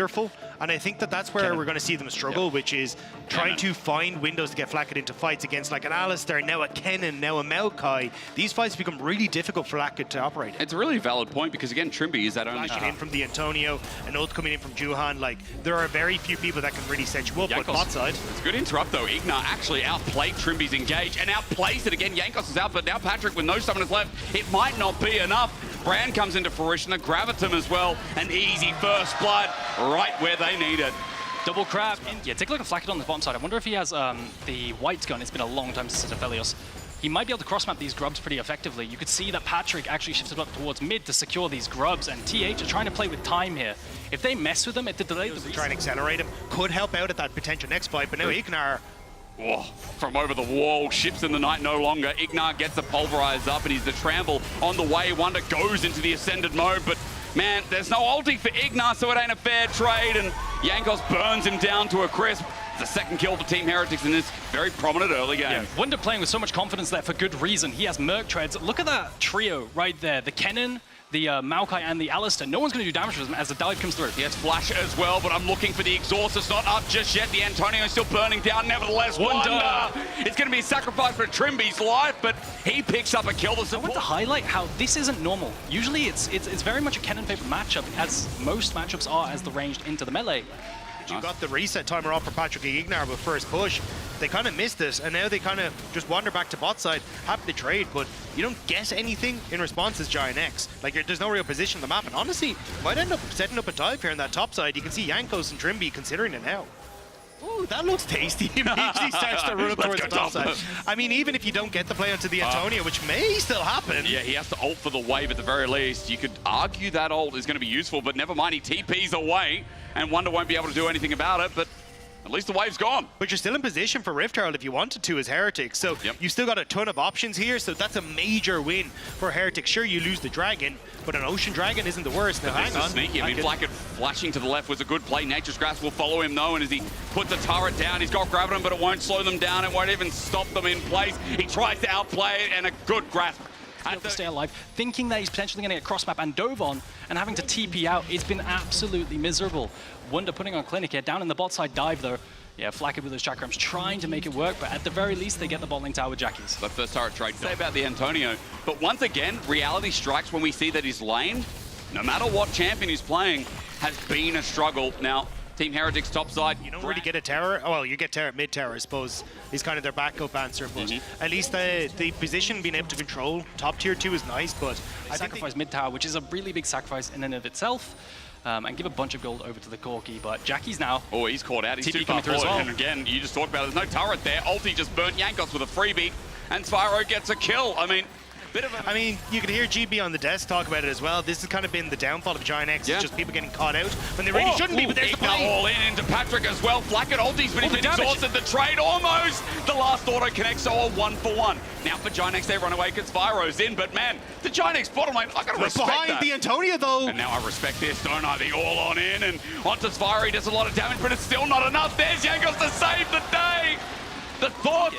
wonderful. And I think that that's where we're going to see them struggle, which is trying to find windows to get Flacket into fights against like an Alistair, now a Kennen, now a Maokai. These fights become really difficult for Flacket to operate. It's a really valid point because, again, Trimby is that only Flashing in from the Antonio, and ult coming in from Juhan. Like, there are very few people that can really set you up, but bot side. It's a good interrupt, though. Ignar actually outplayed Trimby's engage and outplays it again. Jankos is out, but now Patrick with no summoners left, it might not be enough. Brand comes into fruition, the Gravitum as well. An easy first blood right where they need it. Double crab. Yeah, take a look at Flacket on the bottom side. I wonder if he has the white gun. It's been a long time since Aphelios. He might be able to cross-map these grubs pretty effectively. You could see that Patrick actually shifted up towards mid to secure these grubs, and TH are trying to play with time here. If they mess with them, if they delay the reset, try and accelerate him, could help out at that potential next fight, but now Ignar... Oh, from over the wall, ships in the night no longer. Ignar gets the pulverize up, and he's the Tramble on the way. Wonder goes into the ascended mode, but man, there's no ulti for Ignar, so it ain't a fair trade, and Jankos burns him down to a crisp. The second kill for Team Heretics in this very prominent early game. Yeah, Wonder playing with so much confidence there for good reason. He has Merc Treads. Look at that trio right there. The Kennen, the Maokai, and the Alistair. No one's going to do damage to them as the dive comes through. He has Flash as well, but I'm looking for the exhaust. It's not up just yet. The Antonio is still burning down. Nevertheless, Wonder. It's going to be a sacrifice for Trimby's life, but he picks up a kill. I want to highlight how this isn't normal. Usually it's very much a Kennen favorite matchup, as most matchups are as the ranged into the melee. You got the reset timer off for Patrick and Ignar with first push. They kind of missed it, and now they kind of just wander back to bot side, happy to trade, but you don't get anything in response as GiantX. Like, there's no real position on the map, and honestly, might end up setting up a dive here on that top side. You can see Jankos and Trimby considering it now. Ooh, that looks tasty. He immediately starts to run up towards the top side. I mean, even if you don't get the play onto the Antonio, which may still happen. Yeah, he has to ult for the wave at the very least. You could argue that ult is going to be useful, but never mind, he TPs away, and Wonder won't be able to do anything about it, but at least the wave's gone. But you're still in position for Rift Herald if you wanted to as Heretics. So you've still got a ton of options here. So that's a major win for Heretics. Sure, you lose the Dragon, but an Ocean Dragon isn't the worst. Now, hang on. Sneaky. I mean, Flacket flashing to the left was a good play. Nature's Grasp will follow him though, and as he puts the turret down, he's got Gravitum, but it won't slow them down. It won't even stop them in place. He tries to outplay it, and a good grasp. To stay alive, thinking that he's potentially going to get cross map and dove on and having to TP out. It's been absolutely miserable. Wonder putting on Clinic here, down in the bot side dive though. Yeah, Flacket with those chakrams trying to make it work, but at the very least they get the bot lane tower with Jackies. The first turret trade. Say about the Antonio, but once again, reality strikes when we see that his lane, no matter what champion he's playing, has been a struggle. Now, Team Heretics top side. You don't really get a tower. Oh, well, you get tower mid tower, I suppose. He's kind of their backup answer, but at least the position being able to control top tier 2 is nice. But I sacrifice mid tower, which is a really big sacrifice in and of itself, and give a bunch of gold over to the Corki. But Jackie's now. Oh, he's caught out. He's TP too far through as forward. well. And again, you just talked about it. There's no turret there. Ulti just burnt Jankos with a freebie, and Spyro gets a kill. I mean, I mean, you can hear GB on the desk talk about it as well. This has kind of been the downfall of GiantX. It's just people getting caught out when they really shouldn't be, but there's the play. All in into Patrick as well. Flacket ultis, but he's been exhausted. The trade almost. The last auto connects, so a 1-for-1. Now for GiantX, they run away because Spyro's in, but man, the GiantX bottom lane, I gotta respect behind that. the Antonio though. And now I respect this, don't I? The all on in, and onto Spyro, he does a lot of damage, but it's still not enough. There's Jankos to save the day. The thought.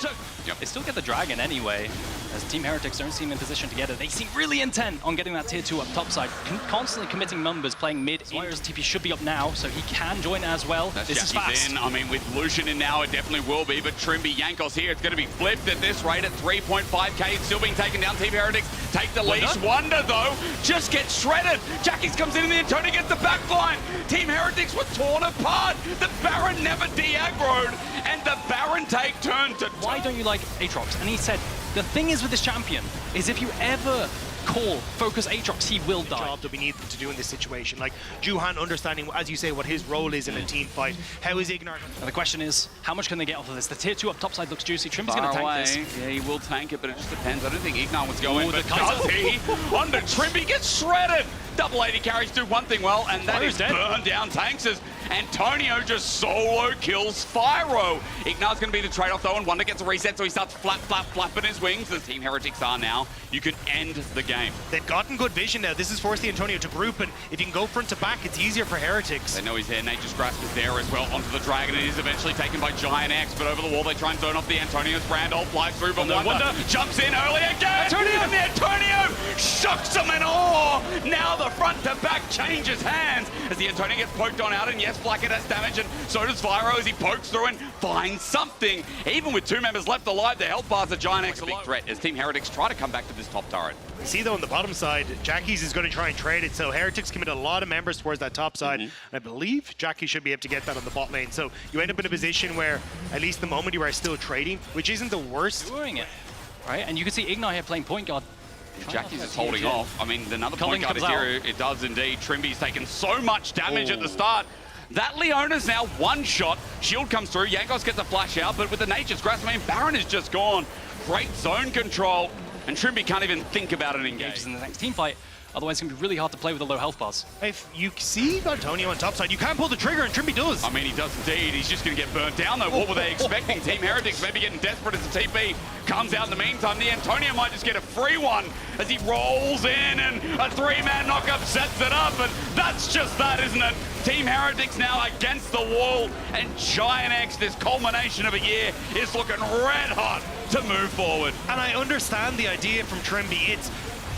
They still get the Dragon anyway, as Team Heretics don't seem in position to get it. They seem really intent on getting that tier 2 up top side, constantly committing numbers, playing mid. Swire's TP should be up now, so he can join as well. This is fast. In. I mean, with Lucian in now, it definitely will be, but Trimby, Jankos here, it's going to be flipped at this rate at 3.5k. It's still being taken down. Team Heretics take the leash. Wonder, though, just gets shredded. Jackies comes in and the Antonio gets the backline. Team Heretics were torn apart. The Baron never de-aggroed, and the Baron take turned to... Why don't you like Aatrox? And he said, the thing is with this champion, is if you ever call focus Aatrox, he will die. Job that we need to do in this situation. Like, Juhan understanding, as you say, what his role is in a team fight. How is Ignar? And the question is, how much can they get off of this? The tier 2 up top side looks juicy. Trimby's going to tank this. Yeah, he will tank it, but it just depends. I don't think Ignar was going, but does he? Under Trimby gets shredded. Double 80 carries do one thing well, and that is burn down tanks as Antonio just solo kills Spyro. Ignar's going to be the trade-off though, and Wonder gets a reset, so he starts flapping his wings as Team Heretics are now. You can end the game. They've gotten good vision now. This has forced the Antonio to group, and if you can go front to back, it's easier for Heretics. They know he's there. Nature's Grasp is there as well onto the Dragon. It is eventually taken by GiantX, but over the wall they try and zone off the Antonio's brand. All flies through, but Wonder jumps in early again. And the Antonio shocks him in awe. Now the front-to-back changes hands as the Antonio gets poked on out, and yes, Blackett has damage, and so does Vyro as he pokes through and finds something. Even with 2 members left alive, the health bars of GiantX a big threat as Team Heretics try to come back to this top turret. See, though, on the bottom side, Jackie's is going to try and trade it, so Heretics committed a lot of members towards that top side, and I believe Jackie should be able to get that on the bot lane. So you end up in a position where, at least the moment you are still trading, which isn't the worst. Doing it, right? And you can see Ignite here playing point guard. Jackie's just holding off. I mean, another point guard is here. It does indeed. Trimby's taken so much damage at the start. That Leona's now one shot. Shield comes through. Jankos gets a flash out, but with the Nature's Grasp, I mean, Baron is just gone. Great zone control. And Trimby can't even think about an engage. In the next team fight. Otherwise, it's going to be really hard to play with the low health bars. If you see Antonio on top side, you can't pull the trigger, and Trimby does. I mean, he does indeed. He's just going to get burnt down, though. What were they expecting? Team Heretics maybe getting desperate as the TP comes out in the meantime. The Antonio might just get a free one as he rolls in, and a 3-man knockup sets it up. And that's just that, isn't it? Team Heretics now against the wall, and GiantX, this culmination of a year, is looking red hot to move forward. And I understand the idea from Trimby. It's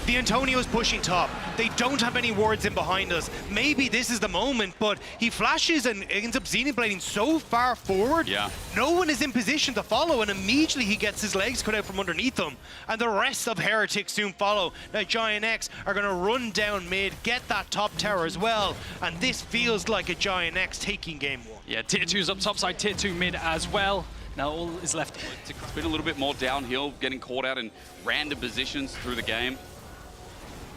the Antonio's pushing top. They don't have any wards in behind us. Maybe this is the moment, but he flashes and ends up Xenoblading so far forward. Yeah. No one is in position to follow, and immediately he gets his legs cut out from underneath him. And the rest of Heretics soon follow. Now GiantX are going to run down mid, get that top tower as well. And this feels like a GiantX taking game 1. Yeah, tier 2's up top side, tier 2 mid as well. Now all is left. It's been a little bit more downhill, getting caught out in random positions through the game.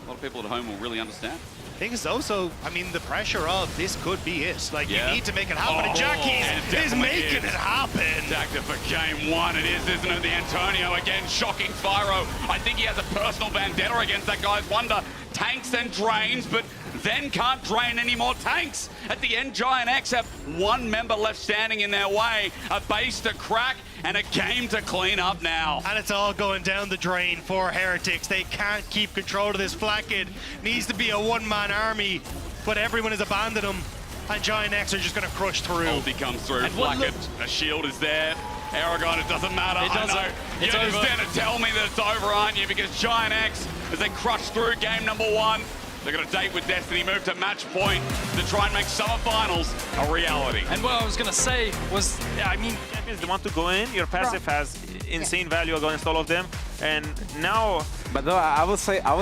A lot of people at home will really understand. I think so. So, I mean, the pressure of this could be it. Like, you need to make it happen. And Jackie's is making it happen. Tactic for game 1, it is, isn't it? The Antonio again, shocking Fyro. I think he has a personal vendetta against that guy's Wonder. Tanks and drains, but then can't drain any more tanks. At the end, GiantX have 1 member left standing in their way. A base to crack and a game to clean up now. And it's all going down the drain for Heretics. They can't keep control of this Flackid. Needs to be a 1-man army, but everyone has abandoned him. And GiantX are just going to crush through. Ulti comes through, Flackid. A shield is there. Aragon, it doesn't matter. It doesn't. I know. It's You're over. just there to tell me that it's over, aren't you? Because GiantX, as they crush through game number 1, they're going to date with Destiny, move to match point to try and make summer finals a reality. And what I was going to say was, I mean, Champions, they want to go in. Your passive has insane value against all of them, and now. But though I would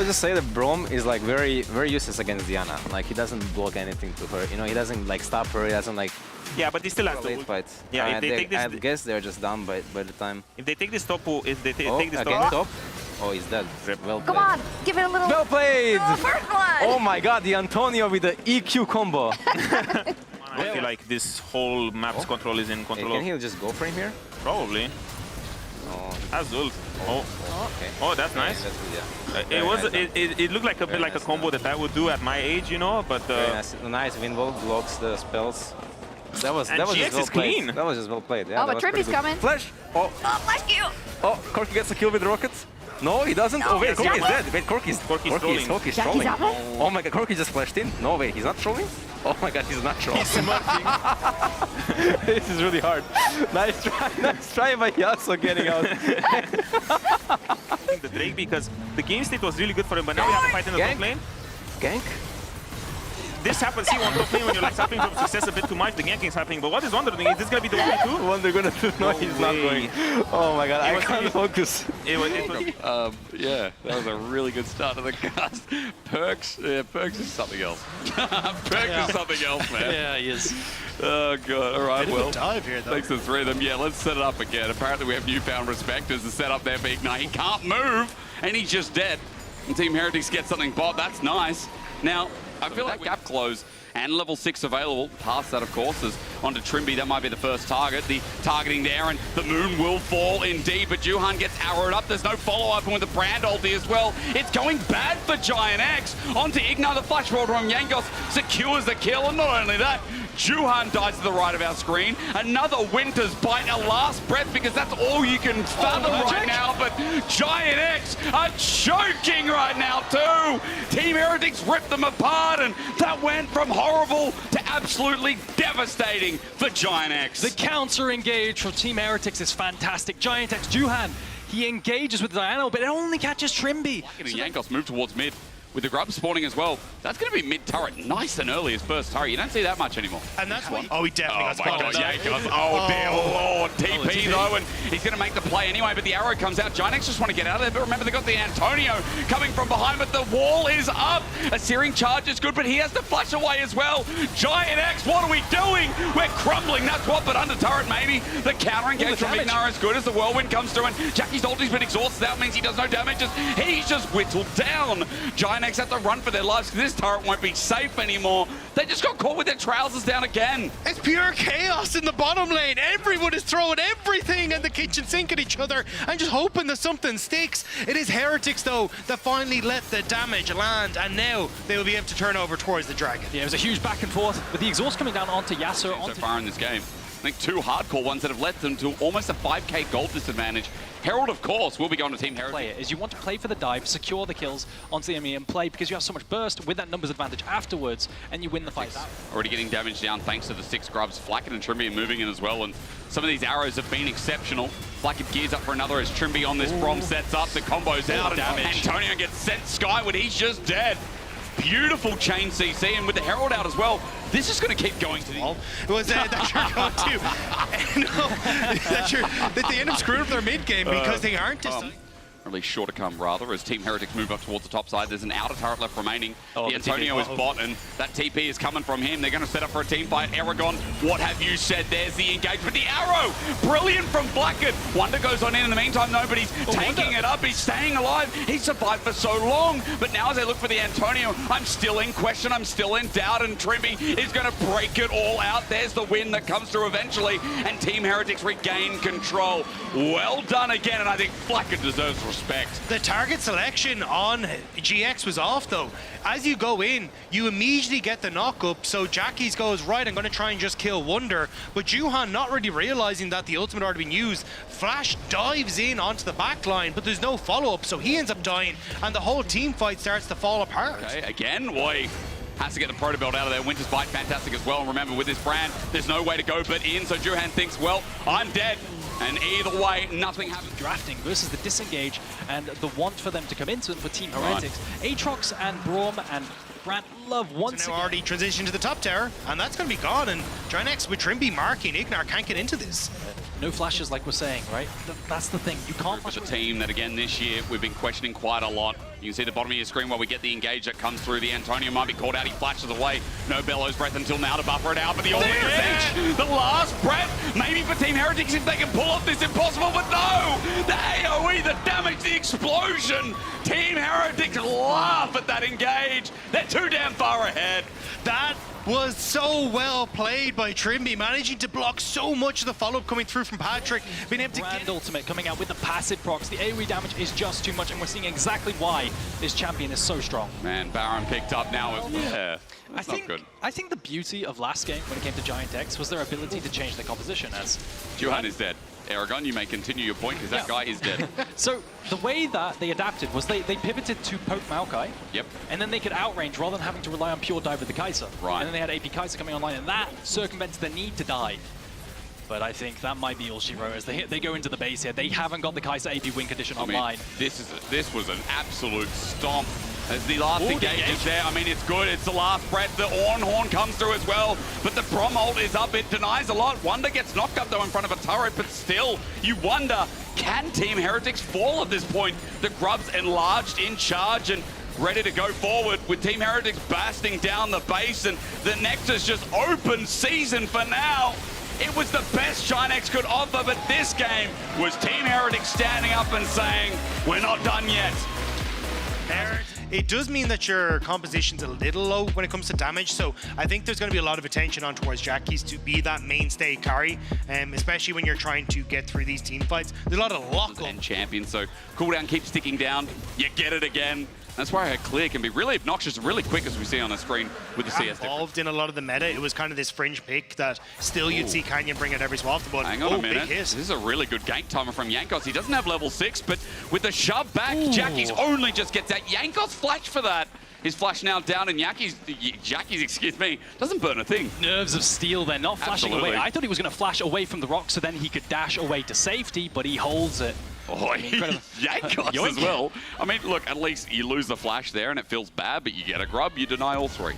just say that Braum is like very useless against Diana. Like he doesn't block anything to her. You know, he doesn't like stop her. He doesn't like. Yeah, but he still has Late to. fight. Yeah, if they take this. I guess they're just done by the time. If they take this top, if they take this again top. top. Oh, he's dead. Well played. Come on, give it a little. Well played. Oh, first blood. Oh my God, the Antonio with the EQ combo. I feel like this whole map's control is in Hey, control can of. he just go for him here? Probably. Oh, Has ult. Oh. okay. Oh, that's Okay, nice. that's good, yeah. It Very was. nice. It looked like a bit like a nice. combo that I would do at my age, you know. But Very nice. Nice Windwall blocks the spells. That was And just GX well is played. clean. That was just well played. Yeah, Oh, that but was pretty Trimby's good. coming. Flash. Oh, Oh, bless you. oh, Corki gets a kill with rockets. No, he doesn't. No, Oh wait, Corki is Jumbo. dead. Wait, Corki's trolling. Corki's Jackie's trolling. up it? Oh my God, Corki just flashed in. No, wait, he's not trolling. Oh my God, he's not trolling. This is really hard. Nice try by Yasuo getting out. the Drake because the game state was really good for him, but now we have to fight in the top Gank. lane. Gank. This happens, see, on top lane when you're like suffering from success a bit too much, the ganking is happening. But what is Wonder doing? Is this gonna be the 1v2? One they're gonna do. No, No he's not way. going. Oh my God, I was can't really- focus. It was, Yeah, that was a really good start to the cast. Perks is something else. Perks is something else, man. yeah, he is. Oh, God. All right, well. Dive here, though. Thanks to the 3 of them. Yeah, let's set it up again. Apparently we have newfound respect as the setup there for Ignite. He can't move, and he's just dead. And Team Heretics get something bot. That's nice. Now, I feel like gap close and level 6 available. Past that, of course, is onto Trimby. That might be the first target. The targeting there, and the moon will fall indeed. But Juhan gets arrowed up. There's no follow-up, and with the brand ulti as well, it's going bad for GiantX. Onto Ignite, the flash roll from Jankos secures the kill, and not only that, Juhan dies to the right of our screen. Another Winter's Bite, a last breath, because that's all you can fathom right now. But GiantX are choking right now too. Team Heretics ripped them apart, and that went from horrible to absolutely devastating for GiantX. The counter engage from Team Heretics is fantastic. GiantX, Juhan, he engages with Diana, but it only catches Trimby. Jankos move towards mid. with the grub spawning as well. That's going to be mid-turret, nice and early as first turret. You don't see that much anymore. And that's why. Oh, he definitely got spotted. GiantX. Oh, dear Lord. TP, though, and he's going to make the play anyway, but the arrow comes out. GiantX just want to get out of there, but remember, they got the Antonio coming from behind, but the wall is up. A searing charge is good, but he has to flash away as well. GiantX, what are we doing? We're crumbling, that's what, but under turret, maybe. The counter engage from Ignar is good as the whirlwind comes through, and Jackie's ulti's been exhausted. That means he does no damage. He's just whittled down. GiantX have to run for their lives because this turret won't be safe anymore. They just got caught with their trousers down again. It's pure chaos in the bottom lane. Everyone is throwing everything in the kitchen sink at each other and just hoping that something sticks. It is Heretics, though, that finally let the damage land, and now they will be able to turn over towards the dragon. Yeah, it was a huge back and forth with the exhaust coming down onto Yasuo. So far in this game, I think 2 hardcore ones that have led them to almost a 5k gold disadvantage. Herald, of course, will be going to Team Heretics. Play it is you want to play for the dive, secure the kills onto the enemy and play because you have so much burst with that numbers advantage afterwards, and you win the fight. Already getting damage down thanks to the 6 grubs. Flacken and Trimby are moving in as well, and some of these arrows have been exceptional. Flacken gears up for another as Trimby on this Brom sets up. The combo's out, and Antonio gets sent skyward. He's just dead. Beautiful chain CC, and with the Herald out as well, this is going to keep going to the... Was that your go-to? No, that they end up screwing up their mid-game because they aren't Or at least sure to come, rather, as Team Heretics move up towards the top side. There's an outer turret left remaining. The Antonio is bot, and that TP is coming from him. They're going to set up for a team fight. Aragon, what have you said? There's the engagement. The arrow! Brilliant from Blackett. Wonder goes on in the meantime, nobody's tanking it up. He's staying alive. He survived for so long. But now as they look for the Antonio, I'm still in question. I'm still in doubt, and Trimby is going to break it all out. There's the win that comes through eventually, and Team Heretics regain control. Well done again, and I think Blackett deserves respect. The target selection on GX was off, though. As you go in, you immediately get the knock up, so Jackie's goes, right, I'm going to try and just kill Wonder, but Juhan, not really realizing that the ultimate already been used, Flash dives in onto the back line, but there's no follow-up, so he ends up dying, and the whole team fight starts to fall apart. Okay, again, boy. Has to get the proto belt out of there. Winter's Bite, fantastic as well. And remember, with this brand, there's no way to go but in, so Juhan thinks, well, I'm dead. And either way, nothing happens. Drafting versus the disengage and the want for them to come into it for Team Heretics. Aatrox and Braum and Brant love once again. Already transitioned to the top tower, and that's going to be gone. And GiantX with Trimby marking, Ignar can't get into this. No flashes, like we're saying, right? That's the thing. You can't flash. With a team that, again, this year, we've been questioning quite a lot. You can see the bottom of your screen while we get the engage that comes through. The Antonio might be caught out. He flashes away. No Bellows breath until now to buffer it out. But the the last breath, maybe for Team Heretics if they can pull off this impossible. But no! The AoE, the damage, the explosion. Team Heretics laugh at that engage. They're too damn far ahead. That was so well played by Trimby, managing to block so much of the follow-up coming through from Patrick, being able to get ultimate coming out with the passive procs. The AoE damage is just too much, and we're seeing exactly why this champion is so strong. Man, Baron picked up now. That's not good. I think the beauty of last game when it came to GiantX was their ability to change their composition. As Juhan is dead. Aragon, you may continue your point because that guy is dead. So the way that they adapted was they pivoted to poke Maokai. Yep. And then they could outrange rather than having to rely on pure dive with the Kai'Sa. Right. And then they had AP Kai'Sa coming online, and that circumvents the need to dive. But I think that might be all she wrote as they go into the base here. They haven't got the Kai'Sa AP win condition online. This was an absolute stomp. As the last engage is there, I mean, it's good. It's the last breath. The Horn comes through as well. But the Brom ult is up. It denies a lot. Wonder gets knocked up, though, in front of a turret. But still, you wonder, can Team Heretics fall at this point? The Grubs enlarged, in charge, and ready to go forward with Team Heretics blasting down the base. And the Nexus just open season for now. It was the best GiantX could offer, but this game was Team Heretics standing up and saying, we're not done yet. It does mean that your composition's a little low when it comes to damage, so I think there's going to be a lot of attention on towards Jackie's to be that mainstay carry, especially when you're trying to get through these team fights. There's a lot of lock-up. And champion, so cooldown keeps ticking down. You get it again. That's why her clear can be really obnoxious and really quick, as we see on the screen with the CS. Involved in a lot of the meta, it was kind of this fringe pick that still you'd see Canyon bring it every so often. But hang on a minute. This is a really good gank timer from Jankos. He doesn't have level 6, but with the shove back, Jackie's only just gets that. Jankos flash for that. His flash now down, and Jackie's, excuse me, doesn't burn a thing. Nerves of steel, they're not flashing away. I thought he was going to flash away from the rock so then he could dash away to safety, but he holds it. Oh, Yankos as well. I mean, look, at least you lose the flash there and it feels bad, but you get a grub, you deny all three.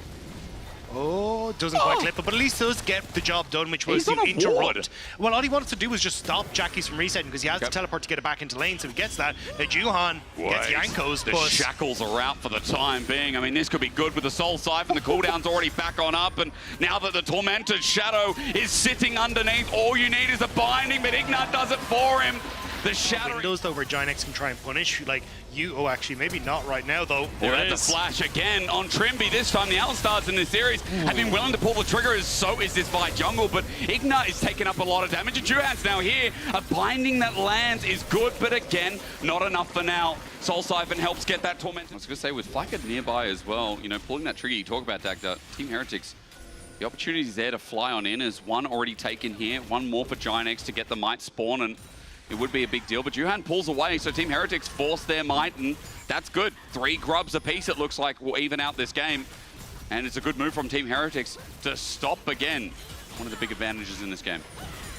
Oh, doesn't quite clip it, but at least does get the job done, which was He's to on a interrupt. ward. Well, all he wanted to do was just stop Jackie's from resetting because he has to teleport to get it back into lane, so he gets that. Juhan gets Yankos, The but shackles are out for the time being. I mean, this could be good with the Soul Siphon. The cooldown's already back on up, and now that the Tormented Shadow is sitting underneath, all you need is a binding, but Ignat does it for him. The Shadow... windows, though, where GiantX can try and punish, like, you... Oh, actually, maybe not right now, though. They're at the flash again on Trimby. This time, the Alistar's in this series have been willing to pull the trigger, so is this Vi jungle, but Ignat is taking up a lot of damage, and Juhan's now here. A binding that lands is good, but again, not enough for now. Soul Siphon helps get that Torment. I was going to say, with Flacked nearby as well, you know, pulling that trigger you talk about, Dagda, Team Heretics, the opportunity is there to fly on in. Is one already taken here, one more for GiantX to get the Might spawn, and it would be a big deal, but Juhan pulls away, so Team Heretics force their Might, and that's good. 3 grubs apiece, it looks like, will even out this game. And it's a good move from Team Heretics to stop again. One of the big advantages in this game.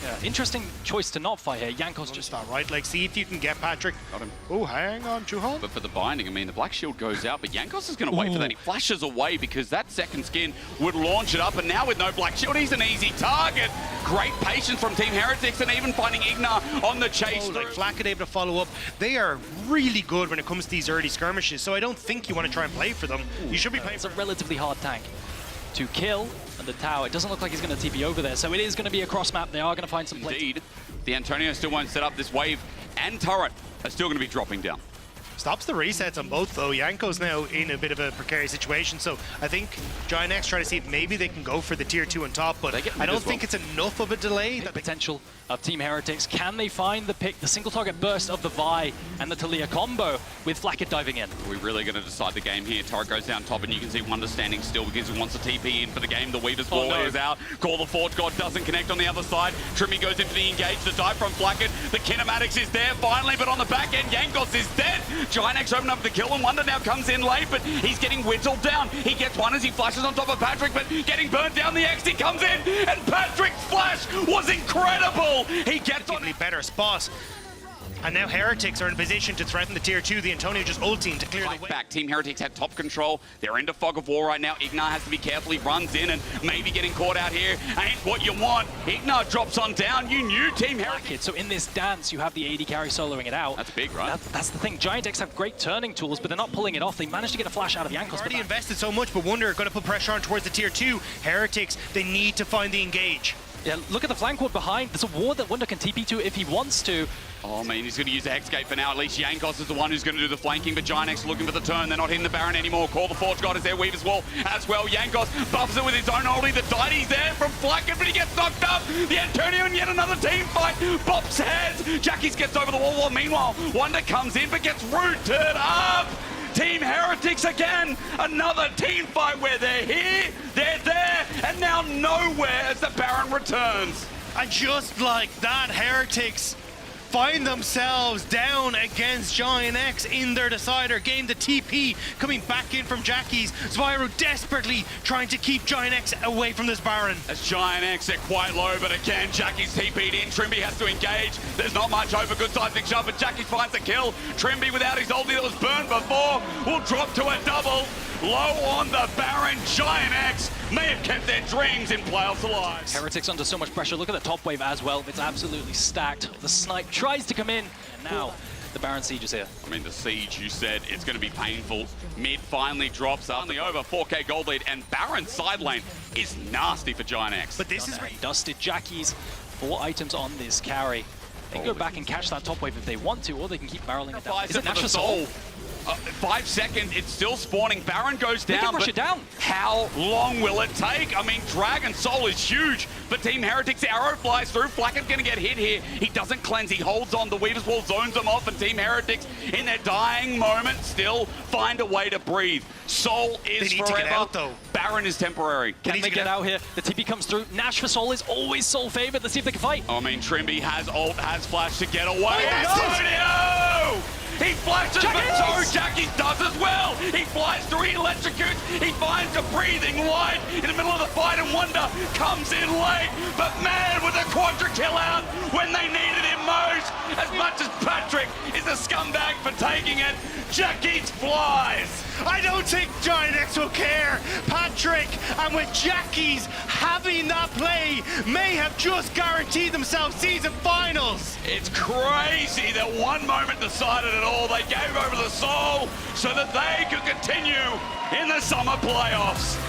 Yeah, interesting choice to not fight here. Yankos just... Not right, like, see if you can get Patrick. Got him. Oh, hang on, Juhan. But for the binding, I mean, the Black Shield goes out, but Yankos is going to wait for that. He flashes away because that second skin would launch it up, and now with no Black Shield, he's an easy target. Great patience from Team Heretics, and even finding Ignat on the chase. Like, Flack able to follow up. They are really good when it comes to these early skirmishes, so I don't think you want to try and play for them. You should be playing It's for a relatively hard tank to kill, and the tower, it doesn't look like he's going to TP over there, so it is going to be a cross map. They are going to find some plates. Indeed. The Antonio still won't set up. This wave and turret are still going to be dropping down. Stops the resets on both, though. Yanko's now in a bit of a precarious situation, so I think GiantX try to see if maybe they can go for the tier 2 on top, but I don't think it's enough of a delay. The potential of Team Heretics. Can they find the pick, the single target burst of the Vi and the Talia combo with Flackett diving in? We're really going to decide the game here. Turret goes down top, and you can see Wonder standing still because he wants to TP in for the game. The Weaver's Wall is out. Call the Forge God doesn't connect on the other side. Trimmy goes into the engage. The dive from Flackett. The kinematics is there finally, but on the back end, Yankos is dead. GiantX open up the kill, and Wonder now comes in late, but he's getting whittled down. He gets one as he flashes on top of Patrick, but getting burnt down the X. He comes in, and Patrick's flash was incredible. He gets on better spot. And now Heretics are in position to threaten the tier 2. The Antonio just ulting to clear the way. Back. Team Heretics had top control. They're into fog of war right now. Ignat has to be careful. He runs in, and maybe getting caught out here ain't what you want. Ignat drops on down. You knew Team Heretics. So in this dance, you have the AD carry soloing it out. That's big, right? That's the thing. GiantX have great turning tools, but they're not pulling it off. They managed to get a flash out of Yankos. Already invested so much, but Wonder going to put pressure on towards the tier 2. Heretics, they need to find the engage. Yeah, look at the flank ward behind. There's a ward that Wonder can TP to if he wants to. Oh man, he's going to use the Hex Gate for now. At least Yankos is the one who's going to do the flanking, but GiantX looking for the turn. They're not hitting the Baron anymore. Call the Forge God is there. Weaver's Wall as well. Yankos buffs it with his own ulti. The Daity's there from Flackett, but he gets knocked up. The Antonio and yet another team fight. Bops heads. Jackies gets over the wall. Meanwhile, Wonder comes in, but gets rooted up. Team Heretics again, another team fight where they're here, they're there, and now nowhere as the Baron returns. And just like that, Heretics find themselves down against GiantX in their decider game. The TP coming back in from Jackie's. Spyro desperately trying to keep GiantX away from this Baron. As GiantX, they're quite low, but again, Jackie's TP'd in. Trimby has to engage. There's not much over. Good sizing shot, but Jackie finds a kill. Trimby without his ulti that was burned before will drop to a double. Low on the Baron. GiantX may have kept their dreams in playoffs alive. Heretics under so much pressure. Look at the top wave as well. It's absolutely stacked. The snipe tries to come in, and now the Baron siege is here. I mean, the siege, you said, it's going to be painful. Mid finally drops up. Only over 4K gold lead, and Baron's side lane is nasty for GiantX. But this is dusted Jackie's 4 items on this carry. They can go back and catch that top wave if they want to, or they can keep barreling it down. Is it Nash Soul? 5 seconds, it's still spawning. Baron goes down. They can rush it down. How long will it take? I mean, Dragon Soul is huge, but Team Heretics arrow flies through. Flackett's going to get hit here. He doesn't cleanse. He holds on. The Weaver's Wall zones him off, and Team Heretics, in their dying moment, still find a way to breathe. Soul is they need forever. to get out, though. Baron is temporary. Can they get out here? The TP comes through. Nash for Soul is always Soul favored. Let's see if they can fight. I mean, Trimby has ult, has flash to get away. Oh, Antonio! He flashes, but so Jackie does as well. He flies through, he electrocutes, he finds a breathing light in the middle of the fight, and Wonder comes in late. But man, with a quadra kill out when they needed him most, as much as Patrick Patrick is a scumbag for taking it. Jack eats flies. I don't think GiantX will care. Patrick, and with Jackie's having that play, may have just guaranteed themselves season finals. It's crazy that one moment decided it all. They gave over the soul so that they could continue in the summer playoffs.